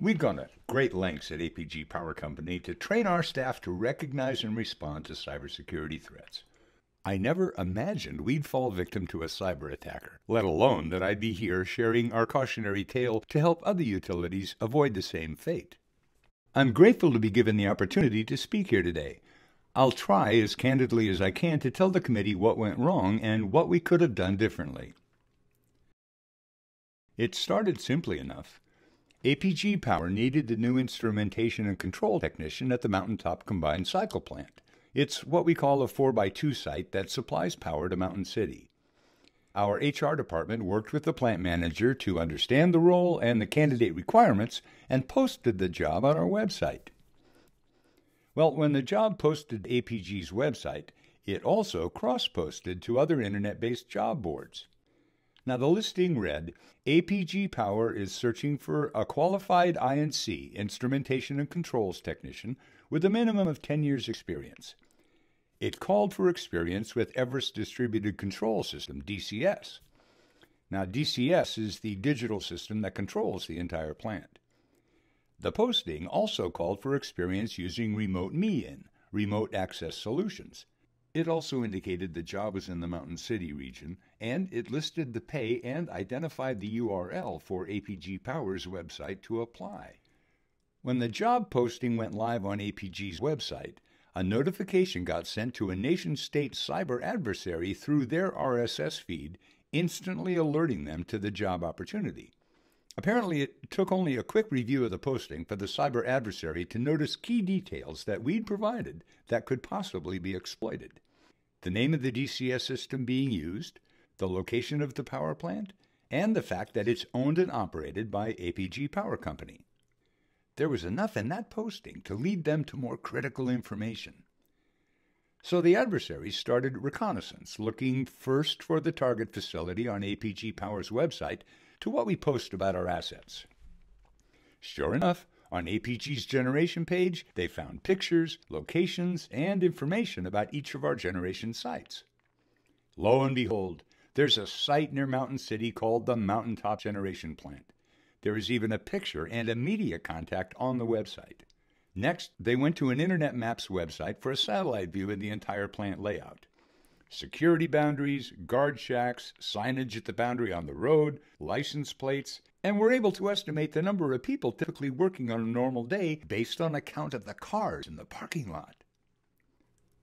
We've gone to great lengths at APG Power Company to train our staff to recognize and respond to cybersecurity threats. I never imagined we'd fall victim to a cyber attacker, let alone that I'd be here sharing our cautionary tale to help other utilities avoid the same fate. I'm grateful to be given the opportunity to speak here today. I'll try as candidly as I can to tell the committee what went wrong and what we could have done differently. It started simply enough. APG Power needed a new instrumentation and control technician at the Mountaintop Combined Cycle Plant. It's what we call a 4x2 site that supplies power to Mountain City. Our HR department worked with the plant manager to understand the role and the candidate requirements and posted the job on our website. Well, when the job posted to APG's website, it also cross-posted to other internet-based job boards. Now, the listing read, APG Power is searching for a qualified I&C, instrumentation and controls technician, with a minimum of 10 years experience. It called for experience with Everest Distributed Control System, DCS. Now, DCS is the digital system that controls the entire plant. The posting also called for experience using Remote Me-In, remote access solutions. It also indicated the job was in the Mountain City region, and it listed the pay and identified the URL for APG Power's website to apply. When the job posting went live on APG's website, a notification got sent to a nation-state cyber adversary through their RSS feed, instantly alerting them to the job opportunity. Apparently, it took only a quick review of the posting for the cyber adversary to notice key details that we'd provided that could possibly be exploited. The name of the DCS system being used, the location of the power plant, and the fact that it's owned and operated by APG Power Company. There was enough in that posting to lead them to more critical information. So the adversaries started reconnaissance, looking first for the target facility on APG Power's website to what we post about our assets. Sure enough, on APG's generation page, they found pictures, locations, and information about each of our generation sites. Lo and behold, there's a site near Mountain City called the Mountaintop Generation Plant. There is even a picture and a media contact on the website. Next, they went to an Internet Maps website for a satellite view of the entire plant layout. Security boundaries, guard shacks, signage at the boundary on the road, license plates, and were able to estimate the number of people typically working on a normal day based on a count of the cars in the parking lot.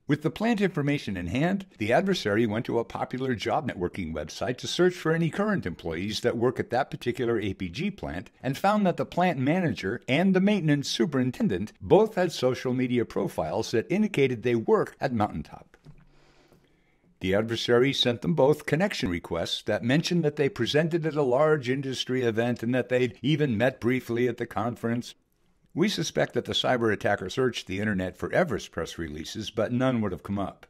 With the plant information in hand, the adversary went to a popular job networking website to search for any current employees that work at that particular APG plant and found that the plant manager and the maintenance superintendent both had social media profiles that indicated they work at Mountaintop. The adversary sent them both connection requests that mentioned that they presented at a large industry event and that they'd even met briefly at the conference. We suspect that the cyber attacker searched the internet for Everest press releases, but none would have come up.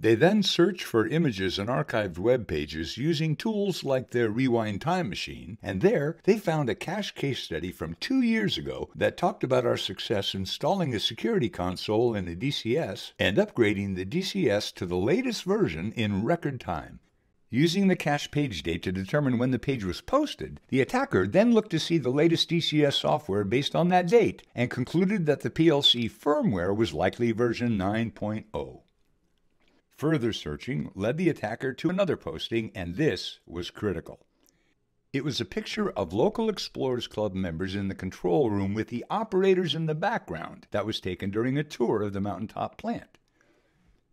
They then searched for images and archived web pages using tools like their Rewind Time Machine, and there they found a cache case study from 2 years ago that talked about our success installing a security console in the DCS and upgrading the DCS to the latest version in record time. Using the cache page date to determine when the page was posted, the attacker then looked to see the latest DCS software based on that date and concluded that the PLC firmware was likely version 9.0. Further searching led the attacker to another posting, and this was critical. It was a picture of local Explorers Club members in the control room with the operators in the background that was taken during a tour of the Mountaintop plant.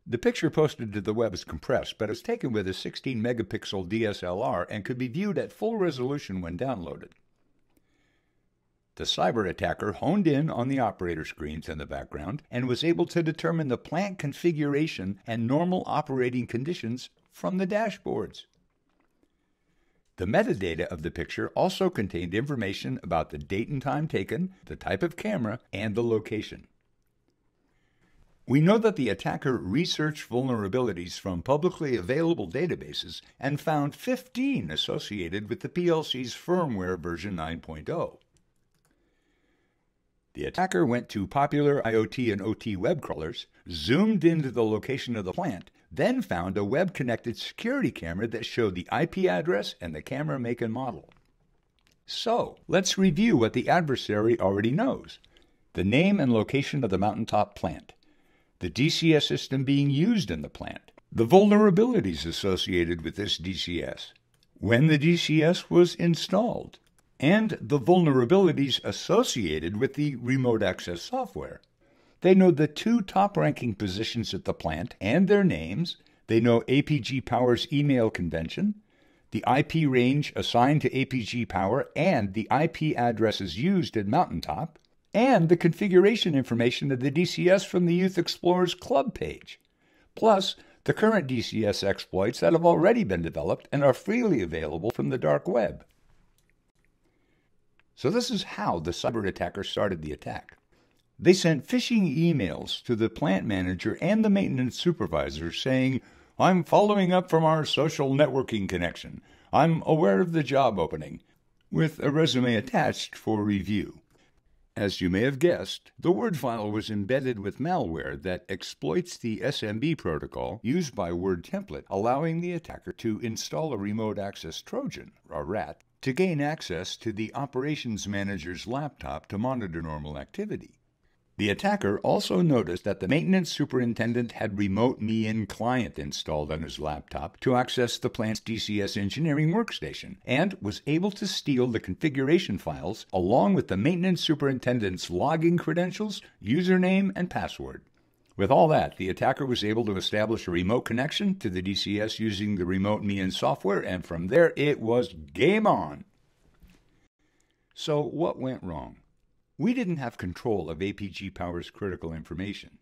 The picture posted to the web is compressed, but it was taken with a 16-megapixel DSLR and could be viewed at full resolution when downloaded. The cyber attacker honed in on the operator screens in the background and was able to determine the plant configuration and normal operating conditions from the dashboards. The metadata of the picture also contained information about the date and time taken, the type of camera, and the location. We know that the attacker researched vulnerabilities from publicly available databases and found 15 associated with the PLC's firmware version 9.0. The attacker went to popular IoT and OT web crawlers, zoomed into the location of the plant, then found a web-connected security camera that showed the IP address and the camera make and model. So, let's review what the adversary already knows. The name and location of the mountaintop plant, the DCS system being used in the plant, the vulnerabilities associated with this DCS, when the DCS was installed, and the vulnerabilities associated with the remote access software. They know the 2 top-ranking positions at the plant and their names. They know APG Power's email convention, the IP range assigned to APG Power and the IP addresses used at Mountaintop, and the configuration information of the DCS from the Youth Explorers Club page, plus the current DCS exploits that have already been developed and are freely available from the dark web. So this is how the cyber attacker started the attack. They sent phishing emails to the plant manager and the maintenance supervisor saying, "I'm following up from our social networking connection. I'm aware of the job opening," with a resume attached for review. As you may have guessed, the Word file was embedded with malware that exploits the SMB protocol used by Word Template, allowing the attacker to install a remote access Trojan, or RAT, to gain access to the operations manager's laptop to monitor normal activity. The attacker also noticed that the maintenance superintendent had Remote Me In Client installed on his laptop to access the plant's DCS engineering workstation, and was able to steal the configuration files along with the maintenance superintendent's login credentials, username, and password. With all that, the attacker was able to establish a remote connection to the DCS using the Remote Me In software, and from there it was game on. So what went wrong? We didn't have control of APG Power's critical information.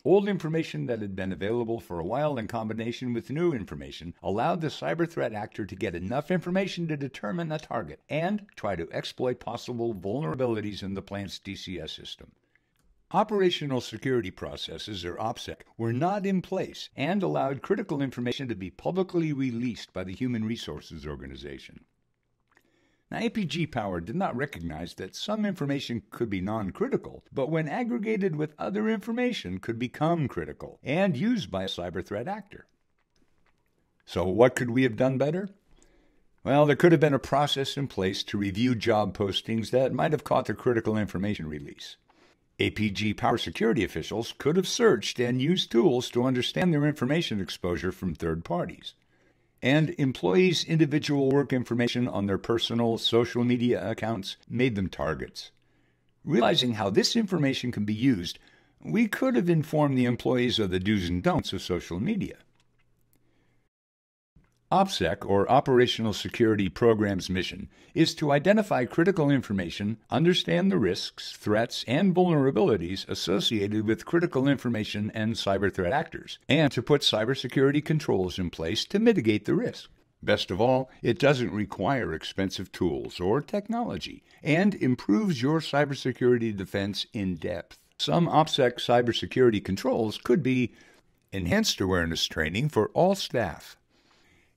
Old information that had been available for a while in combination with new information allowed the cyber threat actor to get enough information to determine a target and try to exploit possible vulnerabilities in the plant's DCS system. Operational security processes, or OPSEC, were not in place and allowed critical information to be publicly released by the Human Resources Organization. Now, APG Power did not recognize that some information could be non-critical, but when aggregated with other information could become critical and used by a cyber threat actor. So what could we have done better? Well, there could have been a process in place to review job postings that might have caught the critical information release. APG Power security officials could have searched and used tools to understand their information exposure from third parties. And employees' individual work information on their personal social media accounts made them targets. Realizing how this information can be used, we could have informed the employees of the do's and don'ts of social media. OPSEC, or Operational Security Program's mission, is to identify critical information, understand the risks, threats, and vulnerabilities associated with critical information and cyber threat actors, and to put cybersecurity controls in place to mitigate the risk. Best of all, it doesn't require expensive tools or technology, and improves your cybersecurity defense in depth. Some OPSEC cybersecurity controls could be enhanced awareness training for all staff,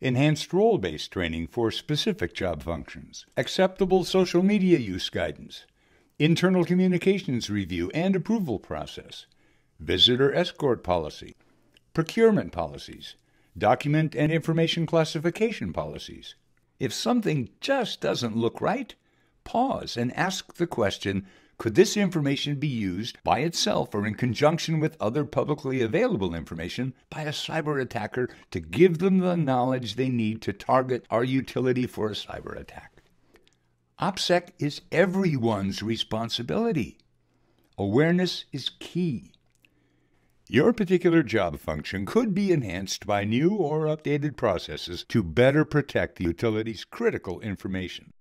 enhanced role-based training for specific job functions, acceptable social media use guidance, internal communications review and approval process, visitor escort policy, procurement policies, document and information classification policies. If something just doesn't look right, pause and ask the question, could this information be used by itself or in conjunction with other publicly available information by a cyber attacker to give them the knowledge they need to target our utility for a cyber attack? OPSEC is everyone's responsibility. Awareness is key. Your particular job function could be enhanced by new or updated processes to better protect the utility's critical information.